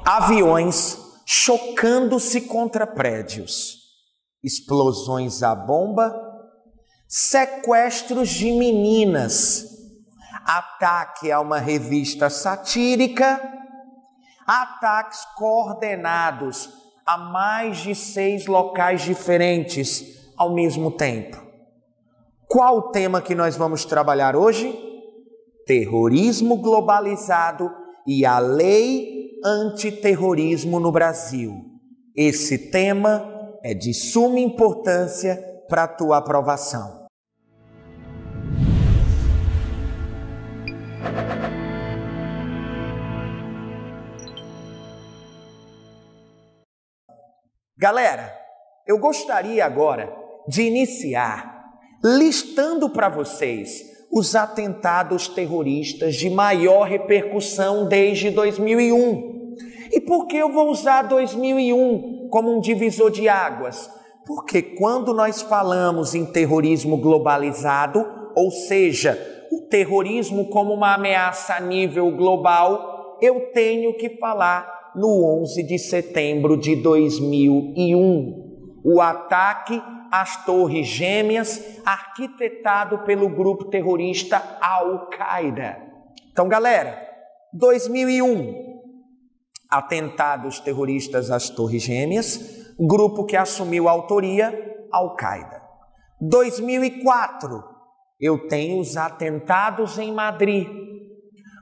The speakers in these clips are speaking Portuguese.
Aviões chocando-se contra prédios, explosões à bomba, sequestros de meninas, ataque a uma revista satírica, ataques coordenados a mais de 6 locais diferentes ao mesmo tempo. Qual o tema que nós vamos trabalhar hoje? Terrorismo globalizado e a lei antiterrorismo no Brasil. Esse tema é de suma importância para a tua aprovação. Galera, eu gostaria agora de iniciar listando para vocês os atentados terroristas de maior repercussão desde 2001. E por que eu vou usar 2001 como um divisor de águas? Porque quando nós falamos em terrorismo globalizado, ou seja, o terrorismo como uma ameaça a nível global, eu tenho que falar no 11 de setembro de 2001. O ataque às Torres Gêmeas, arquitetado pelo grupo terrorista Al-Qaeda. Então, galera, 2001, atentados terroristas às Torres Gêmeas, grupo que assumiu a autoria, Al-Qaeda. 2004, eu tenho os atentados em Madrid.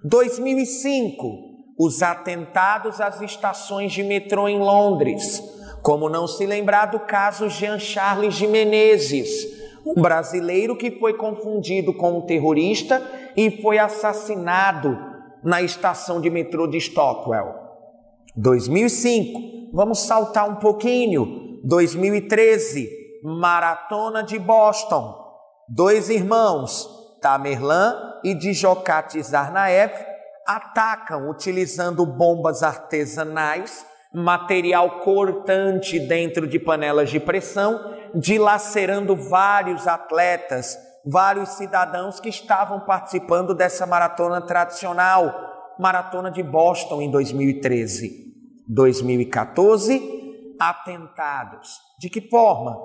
2005, os atentados às estações de metrô em Londres. Como não se lembrar do caso Jean Charles de Menezes, um brasileiro que foi confundido com um terrorista e foi assassinado na estação de metrô de Stockwell. 2005, vamos saltar um pouquinho, 2013, Maratona de Boston. 2 irmãos, Tamerlan e Djokat Tsarnaev, atacam utilizando bombas artesanais, material cortante dentro de panelas de pressão, dilacerando vários atletas, vários cidadãos que estavam participando dessa maratona tradicional, Maratona de Boston em 2013. 2014, atentados. De que forma?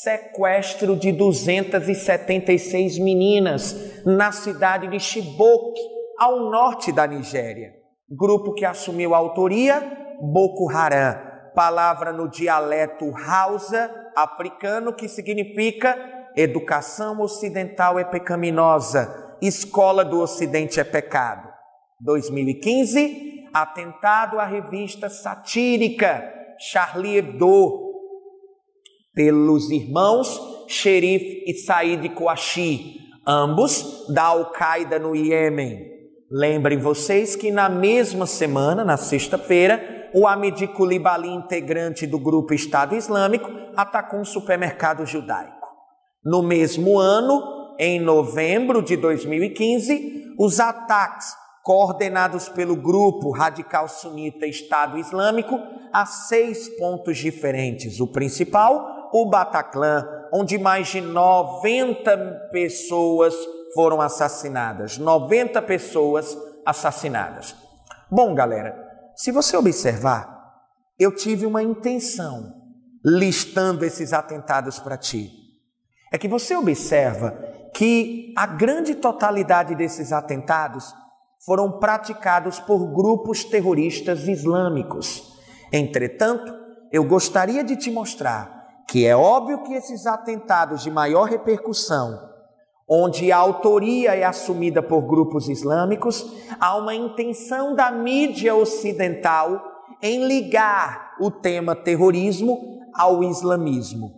Sequestro de 276 meninas na cidade de Chibok, ao norte da Nigéria. Grupo que assumiu a autoria, Boko Haram, palavra no dialeto Hausa africano que significa educação ocidental é pecaminosa, escola do ocidente é pecado. 2015, atentado à revista satírica Charlie Hebdo pelos irmãos Sherif e Said Kouachi, ambos da Al-Qaeda no Iêmen. Lembrem vocês que na mesma semana, na sexta-feira, o Hamid Coulibaly, integrante do grupo Estado Islâmico, atacou um supermercado judaico. No mesmo ano, em novembro de 2015, os ataques coordenados pelo grupo radical sunita Estado Islâmico a 6 pontos diferentes. O principal, o Bataclan, onde mais de 90 pessoas foram assassinadas. 90 pessoas assassinadas. Bom, galera, se você observar, eu tive uma intenção listando esses atentados para ti. É que você observa que a grande totalidade desses atentados foram praticados por grupos terroristas islâmicos. Entretanto, eu gostaria de te mostrar que é óbvio que esses atentados de maior repercussão, onde a autoria é assumida por grupos islâmicos, há uma intenção da mídia ocidental em ligar o tema terrorismo ao islamismo.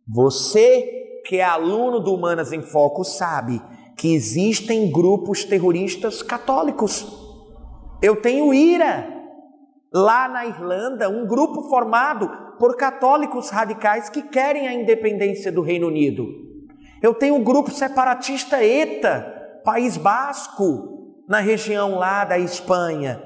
Você, que é aluno do Humanas em Foco, sabe que existem grupos terroristas católicos. Eu tenho IRA, lá na Irlanda, um grupo formado por católicos radicais que querem a independência do Reino Unido. Eu tenho o grupo separatista ETA, País Basco, na região lá da Espanha.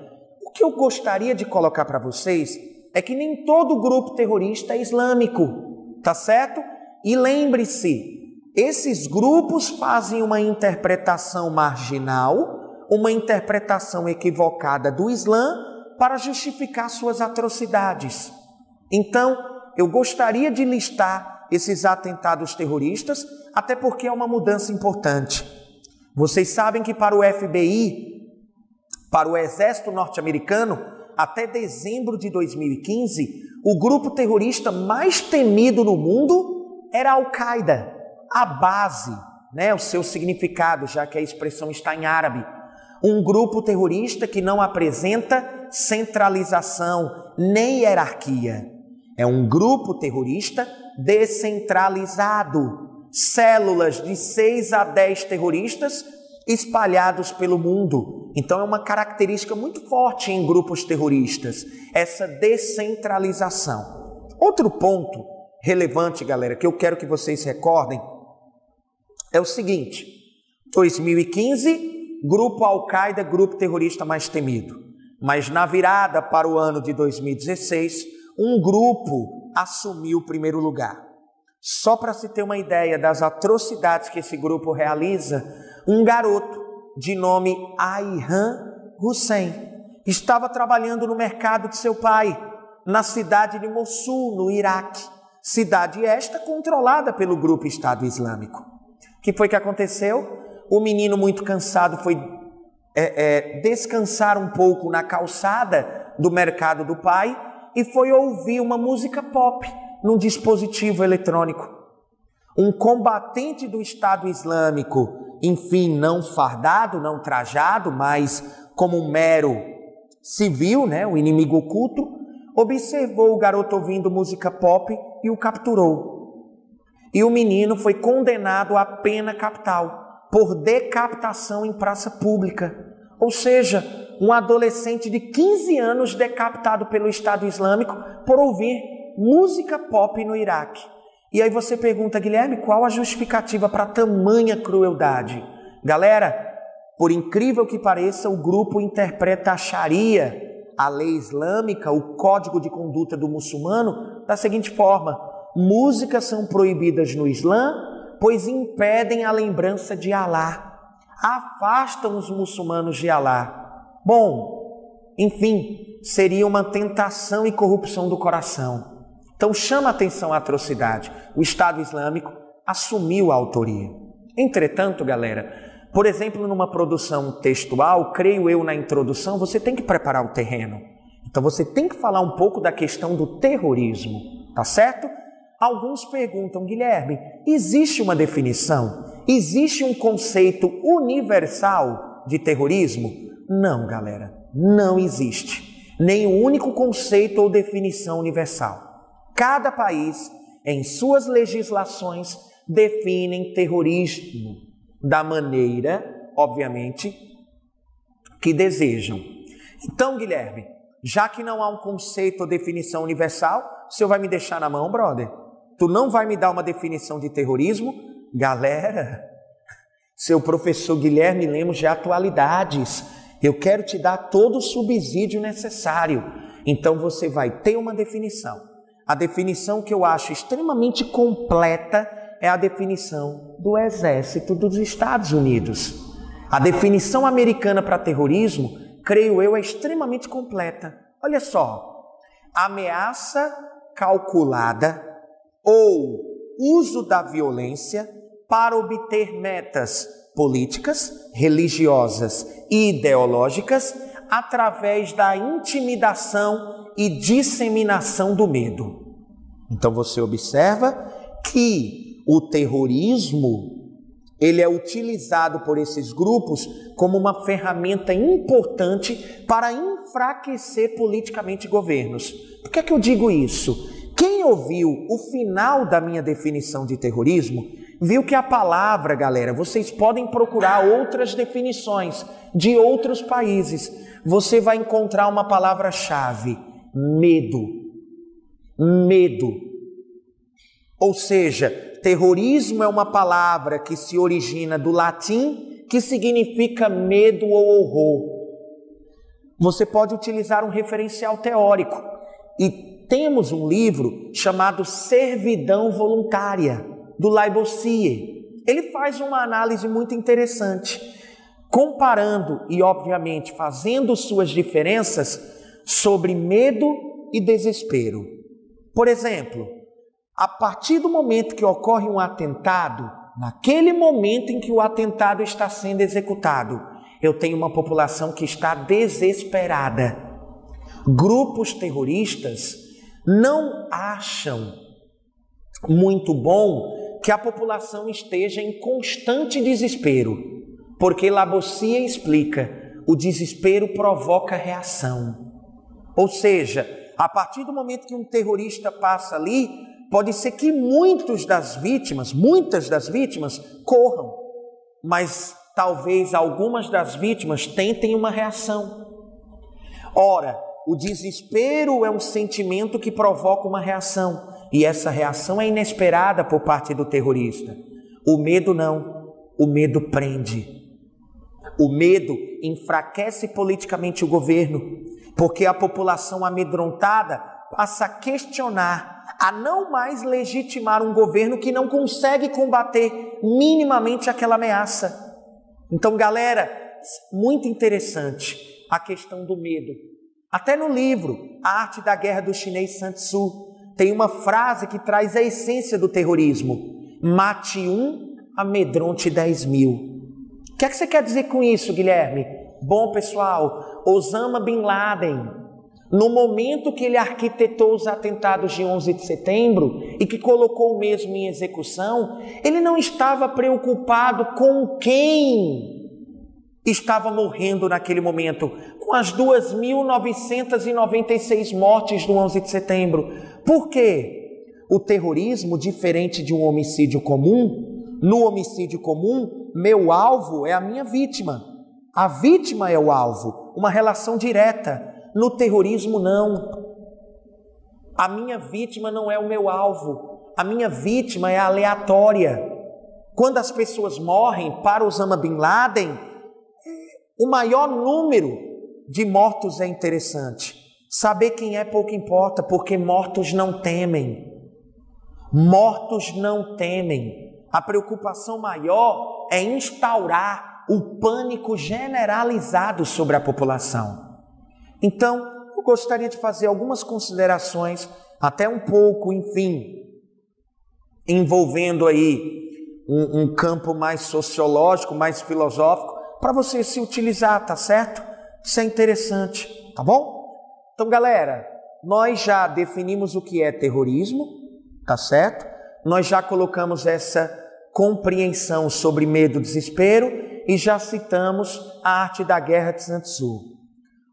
O que eu gostaria de colocar para vocês é que nem todo grupo terrorista é islâmico, tá certo? E lembre-se, esses grupos fazem uma interpretação marginal, uma interpretação equivocada do Islã para justificar suas atrocidades. Então, eu gostaria de listar esses atentados terroristas, até porque é uma mudança importante. Vocês sabem que para o FBI, para o Exército Norte-Americano, até dezembro de 2015, o grupo terrorista mais temido no mundo era a Al-Qaeda. A base, né, o seu significado, já que a expressão está em árabe. Um grupo terrorista que não apresenta centralização nem hierarquia. É um grupo terrorista descentralizado. Células de 6 a 10 terroristas espalhados pelo mundo. Então é uma característica muito forte em grupos terroristas, essa descentralização. Outro ponto relevante, galera, que eu quero que vocês recordem, é o seguinte: 2015, grupo Al-Qaeda, grupo terrorista mais temido. Mas na virada para o ano de 2016, um grupo assumiu o primeiro lugar. Só para se ter uma ideia das atrocidades que esse grupo realiza, um garoto de nome Ayhan Hussein estava trabalhando no mercado de seu pai, na cidade de Mossul, no Iraque. Cidade esta controlada pelo grupo Estado Islâmico. O que foi que aconteceu? O menino, muito cansado, foi descansar um pouco na calçada do mercado do pai e foi ouvir uma música pop num dispositivo eletrônico. Um combatente do Estado Islâmico, enfim, não fardado, não trajado, mas como um mero civil, né, o inimigo oculto, observou o garoto ouvindo música pop e o capturou. E o menino foi condenado à pena capital por decapitação em praça pública. Ou seja, um adolescente de 15 anos decapitado pelo Estado Islâmico por ouvir música pop no Iraque. E aí você pergunta, Guilherme, qual a justificativa para tamanha crueldade? Galera, por incrível que pareça, o grupo interpreta a Sharia, a lei islâmica, o código de conduta do muçulmano, da seguinte forma: músicas são proibidas no Islã, pois impedem a lembrança de Alá, afastam os muçulmanos de Alá. Bom, enfim, seria uma tentação e corrupção do coração. Então chama a atenção a atrocidade. O Estado Islâmico assumiu a autoria. Entretanto, galera, por exemplo, numa produção textual, creio eu na introdução, você tem que preparar o terreno. Então você tem que falar um pouco da questão do terrorismo, tá certo? Alguns perguntam, Guilherme, existe uma definição? Existe um conceito universal de terrorismo? Não, galera, não existe nenhum único conceito ou definição universal. Cada país, em suas legislações, definem terrorismo da maneira, obviamente, que desejam. Então, Guilherme, já que não há um conceito ou definição universal, o senhor vai me deixar na mão, brother? Tu não vai me dar uma definição de terrorismo? Galera, seu professor Guilherme Lemos de Atualidades, eu quero te dar todo o subsídio necessário. Então você vai ter uma definição. A definição que eu acho extremamente completa é a definição do Exército dos Estados Unidos. A definição americana para terrorismo, creio eu, é extremamente completa. Olha só, ameaça calculada ou uso da violência para obter metas políticas, religiosas e ideológicas através da intimidação e disseminação do medo. Então você observa que o terrorismo, ele é utilizado por esses grupos como uma ferramenta importante para enfraquecer politicamente governos. Por que é que eu digo isso? Quem ouviu o final da minha definição de terrorismo, viu que a palavra, galera, vocês podem procurar outras definições de outros países. Você vai encontrar uma palavra-chave: medo. Medo. Ou seja, terrorismo é uma palavra que se origina do latim que significa medo ou horror. Você pode utilizar um referencial teórico. E temos um livro chamado Servidão Voluntária, do Lavoisier. Ele faz uma análise muito interessante, comparando e, obviamente, fazendo suas diferenças sobre medo e desespero. Por exemplo, a partir do momento que ocorre um atentado, naquele momento em que o atentado está sendo executado, eu tenho uma população que está desesperada. Grupos terroristas não acham muito bom que a população esteja em constante desespero, porque Lavoisier explica, o desespero provoca reação. Ou seja, a partir do momento que um terrorista passa ali, pode ser que muitas das vítimas corram, mas talvez algumas das vítimas tentem uma reação. Ora, o desespero é um sentimento que provoca uma reação, e essa reação é inesperada por parte do terrorista. O medo não, o medo prende. O medo enfraquece politicamente o governo, porque a população amedrontada passa a questionar, a não mais legitimar um governo que não consegue combater minimamente aquela ameaça. Então, galera, muito interessante a questão do medo. Até no livro A Arte da Guerra do chinês Sun Tzu, tem uma frase que traz a essência do terrorismo: mate um, amedronte 10.000. O que é que você quer dizer com isso, Guilherme? Bom, pessoal, Osama Bin Laden, no momento que ele arquitetou os atentados de 11 de setembro e que colocou o mesmo em execução, ele não estava preocupado com quem estava morrendo naquele momento, com as 2.996 mortes do 11 de setembro. Por quê? O terrorismo, diferente de um homicídio comum, no homicídio comum, meu alvo é a minha vítima. A vítima é o alvo, uma relação direta. No terrorismo, não. A minha vítima não é o meu alvo. A minha vítima é aleatória. Quando as pessoas morrem, para Osama Bin Laden, o maior número de mortos é interessante. Saber quem é pouco importa, porque mortos não temem. Mortos não temem. A preocupação maior é instaurar o pânico generalizado sobre a população. Então, eu gostaria de fazer algumas considerações, até um pouco, enfim, envolvendo aí um campo mais sociológico, mais filosófico, para você se utilizar, tá certo? Isso é interessante, tá bom? Então, galera, nós já definimos o que é terrorismo, tá certo? Nós já colocamos essa compreensão sobre medo e desespero e já citamos a Arte da Guerra de Sun Tzu.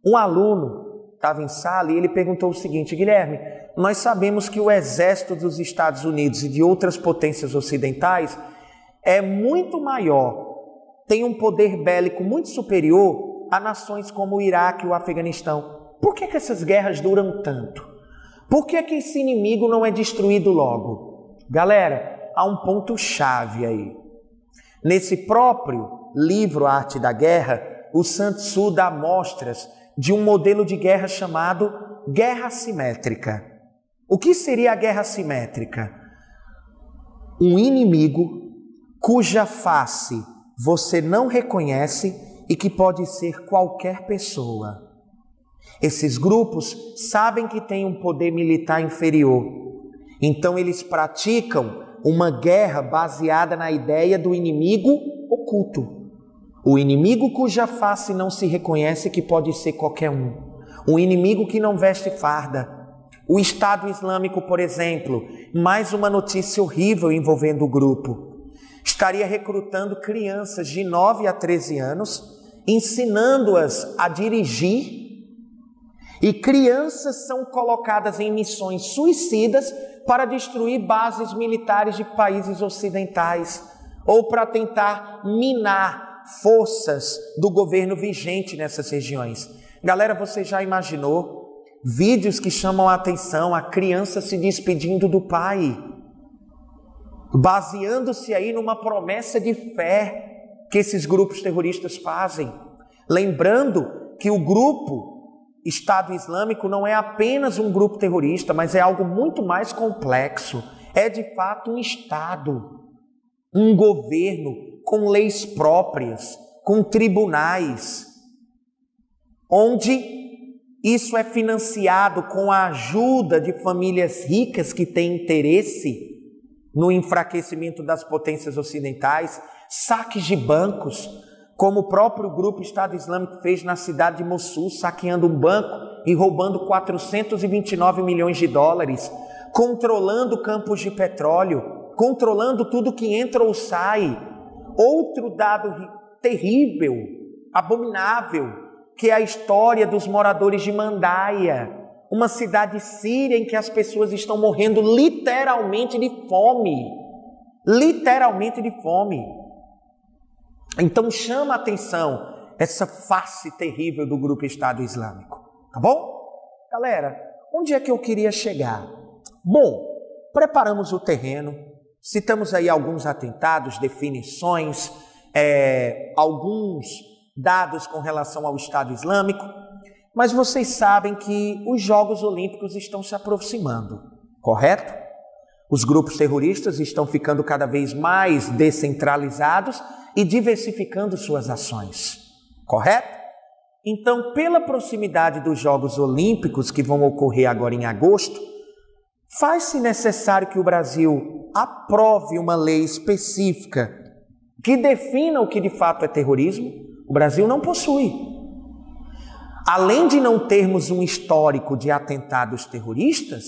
Um aluno estava em sala e ele perguntou o seguinte: Guilherme, nós sabemos que o exército dos Estados Unidos e de outras potências ocidentais é muito maior, tem um poder bélico muito superior a nações como o Iraque e o Afeganistão. Por que essas guerras duram tanto? Por que esse inimigo não é destruído logo? Galera, há um ponto-chave aí. Nesse próprio livro A Arte da Guerra, o Sun Tzu dá mostras de um modelo de guerra chamado guerra assimétrica. O que seria a guerra assimétrica? Um inimigo cuja face você não reconhece e que pode ser qualquer pessoa. Esses grupos sabem que têm um poder militar inferior, então eles praticam uma guerra baseada na ideia do inimigo oculto. O inimigo cuja face não se reconhece, que pode ser qualquer um. Um inimigo que não veste farda. O Estado Islâmico, por exemplo, mais uma notícia horrível envolvendo o grupo. Estaria recrutando crianças de 9 a 13 anos, ensinando-as a dirigir, e crianças são colocadas em missões suicidas para destruir bases militares de países ocidentais ou para tentar minar forças do governo vigente nessas regiões. Galera, você já imaginou vídeos que chamam a atenção, a criança se despedindo do pai, baseando-se aí numa promessa de fé que esses grupos terroristas fazem. Lembrando que o grupo Estado Islâmico não é apenas um grupo terrorista, mas é algo muito mais complexo. É de fato um Estado, um governo com leis próprias, com tribunais, onde isso é financiado com a ajuda de famílias ricas que têm interesse no enfraquecimento das potências ocidentais, saques de bancos, como o próprio grupo Estado Islâmico fez na cidade de Mossul, saqueando um banco e roubando 429 milhões de dólares, controlando campos de petróleo, controlando tudo que entra ou sai. Outro dado terrível, abominável, que é a história dos moradores de Mandaia, uma cidade síria em que as pessoas estão morrendo literalmente de fome. Literalmente de fome. Então chama a atenção essa face terrível do grupo Estado Islâmico, tá bom? Galera, onde é que eu queria chegar? Bom, preparamos o terreno, citamos aí alguns atentados, definições, alguns dados com relação ao Estado Islâmico, mas vocês sabem que os Jogos Olímpicos estão se aproximando, correto? Os grupos terroristas estão ficando cada vez mais descentralizados e diversificando suas ações, correto? Então, pela proximidade dos Jogos Olímpicos, que vão ocorrer agora em agosto, faz-se necessário que o Brasil aprove uma lei específica que defina o que de fato é terrorismo. O Brasil não possui. Além de não termos um histórico de atentados terroristas,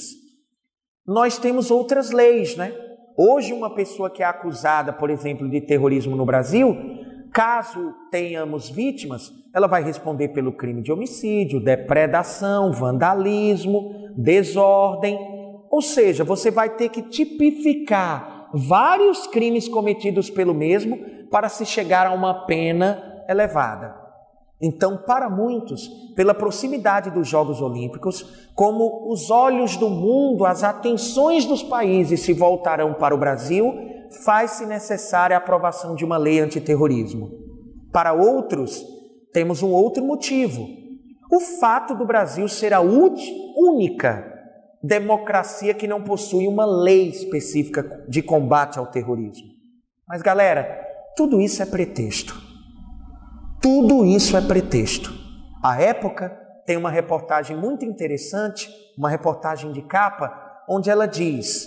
nós temos outras leis, né? Hoje, uma pessoa que é acusada, por exemplo, de terrorismo no Brasil, caso tenhamos vítimas, ela vai responder pelo crime de homicídio, depredação, vandalismo, desordem. Ou seja, você vai ter que tipificar vários crimes cometidos pelo mesmo para se chegar a uma pena elevada. Então, para muitos, pela proximidade dos Jogos Olímpicos, como os olhos do mundo, as atenções dos países se voltarão para o Brasil, faz-se necessária a aprovação de uma lei antiterrorismo. Para outros, temos um outro motivo. O fato do Brasil ser a única democracia que não possui uma lei específica de combate ao terrorismo. Mas, galera, tudo isso é pretexto. Tudo isso é pretexto. À época, tem uma reportagem muito interessante, uma reportagem de capa, onde ela diz: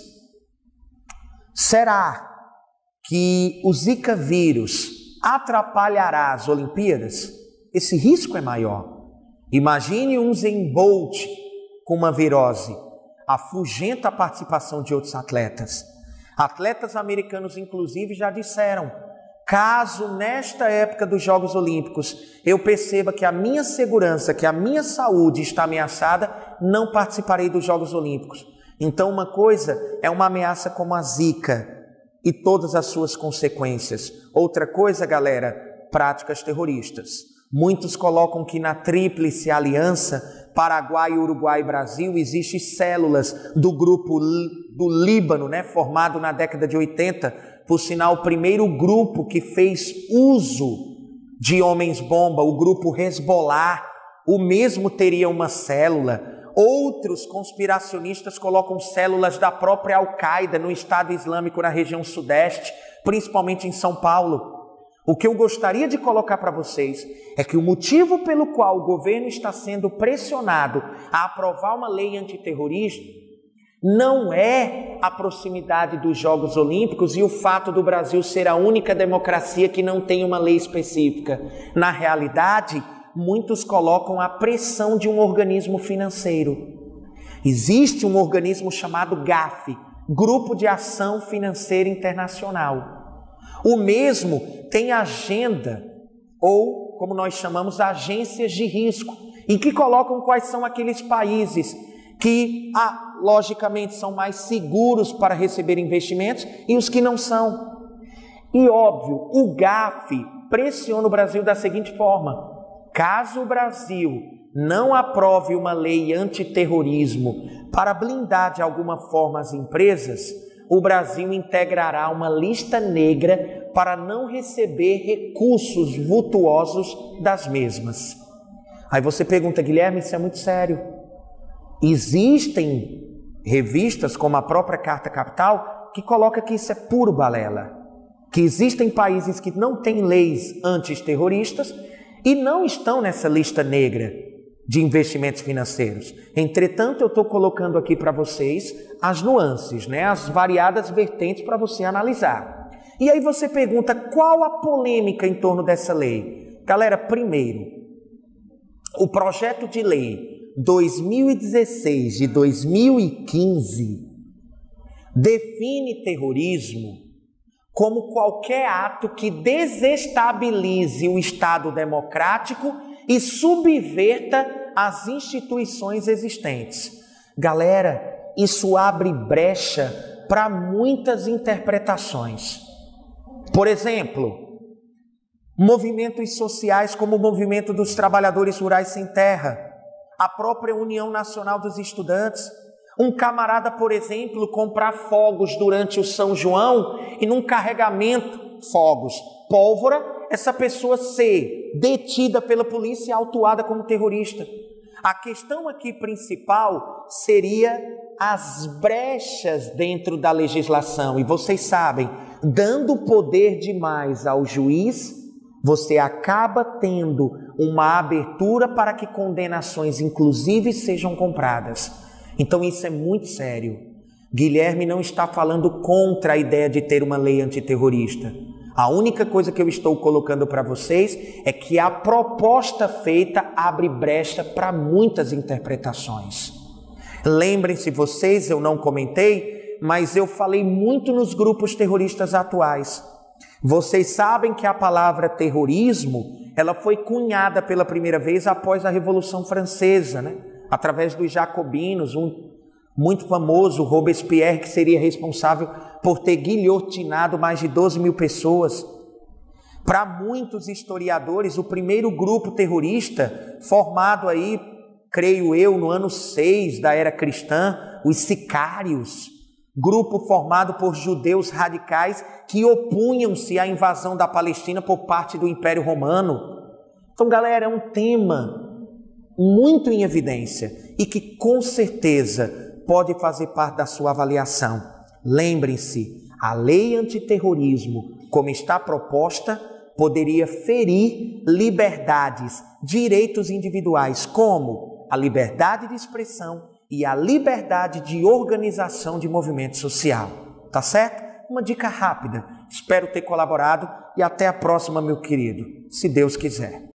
será que o Zika vírus atrapalhará as Olimpíadas? Esse risco é maior. Imagine um Usain Bolt com uma virose, afugenta a participação de outros atletas. Atletas americanos, inclusive, já disseram: caso nesta época dos Jogos Olímpicos eu perceba que a minha segurança, que a minha saúde está ameaçada, não participarei dos Jogos Olímpicos. Então, uma coisa é uma ameaça como a Zika e todas as suas consequências. Outra coisa, galera, práticas terroristas. Muitos colocam que na Tríplice Aliança, Paraguai, Uruguai e Brasil, existem células do grupo do Líbano, né, formado na década de 80, por sinal, o primeiro grupo que fez uso de homens-bomba, o grupo Hezbollah, o mesmo teria uma célula. Outros conspiracionistas colocam células da própria Al-Qaeda no Estado Islâmico na região sudeste, principalmente em São Paulo. O que eu gostaria de colocar para vocês é que o motivo pelo qual o governo está sendo pressionado a aprovar uma lei antiterrorista não é a proximidade dos Jogos Olímpicos e o fato do Brasil ser a única democracia que não tem uma lei específica. Na realidade, muitos colocam a pressão de um organismo financeiro. Existe um organismo chamado GAFI, Grupo de Ação Financeira Internacional. O mesmo tem agenda, ou como nós chamamos, agências de risco, em que colocam quais são aqueles países que, logicamente, são mais seguros para receber investimentos e os que não são. E, óbvio, o GAFI pressiona o Brasil da seguinte forma: caso o Brasil não aprove uma lei antiterrorismo para blindar de alguma forma as empresas, o Brasil integrará uma lista negra para não receber recursos vultuosos das mesmas. Aí você pergunta, Guilherme, isso é muito sério. Existem revistas como a própria Carta Capital que coloca que isso é puro balela, que existem países que não têm leis antiterroristas e não estão nessa lista negra de investimentos financeiros. Entretanto, eu estou colocando aqui para vocês as nuances, né? As variadas vertentes para você analisar. E aí você pergunta, qual a polêmica em torno dessa lei? Galera, primeiro, o projeto de lei 2016 de 2015 define terrorismo como qualquer ato que desestabilize o Estado democrático e subverta as instituições existentes. Galera, isso abre brecha para muitas interpretações. Por exemplo, movimentos sociais como o movimento dos trabalhadores rurais sem terra, a própria União Nacional dos Estudantes, um camarada, por exemplo, comprar fogos durante o São João e num carregamento, fogos, pólvora, essa pessoa ser detida pela polícia e autuada como terrorista. A questão aqui principal seria as brechas dentro da legislação. E vocês sabem, dando poder demais ao juiz, você acaba tendo uma abertura para que condenações, inclusive, sejam compradas. Então isso é muito sério. Guilherme não está falando contra a ideia de ter uma lei antiterrorista. A única coisa que eu estou colocando para vocês é que a proposta feita abre brecha para muitas interpretações. Lembrem-se vocês, eu não comentei, mas eu falei muito nos grupos terroristas atuais. Vocês sabem que a palavra terrorismo, ela foi cunhada pela primeira vez após a Revolução Francesa, né? Através dos jacobinos, um muito famoso, Robespierre, que seria responsável por ter guilhotinado mais de 12 mil pessoas. Para muitos historiadores, o primeiro grupo terrorista formado aí, creio eu, no ano 6 da era cristã, os sicários, grupo formado por judeus radicais que opunham-se à invasão da Palestina por parte do Império Romano. Então, galera, é um tema muito em evidência e que com certeza pode fazer parte da sua avaliação. Lembrem-se, a lei antiterrorismo, como está proposta, poderia ferir liberdades, direitos individuais, como a liberdade de expressão e a liberdade de organização de movimento social. Tá certo? Uma dica rápida. Espero ter colaborado e até a próxima, meu querido, se Deus quiser.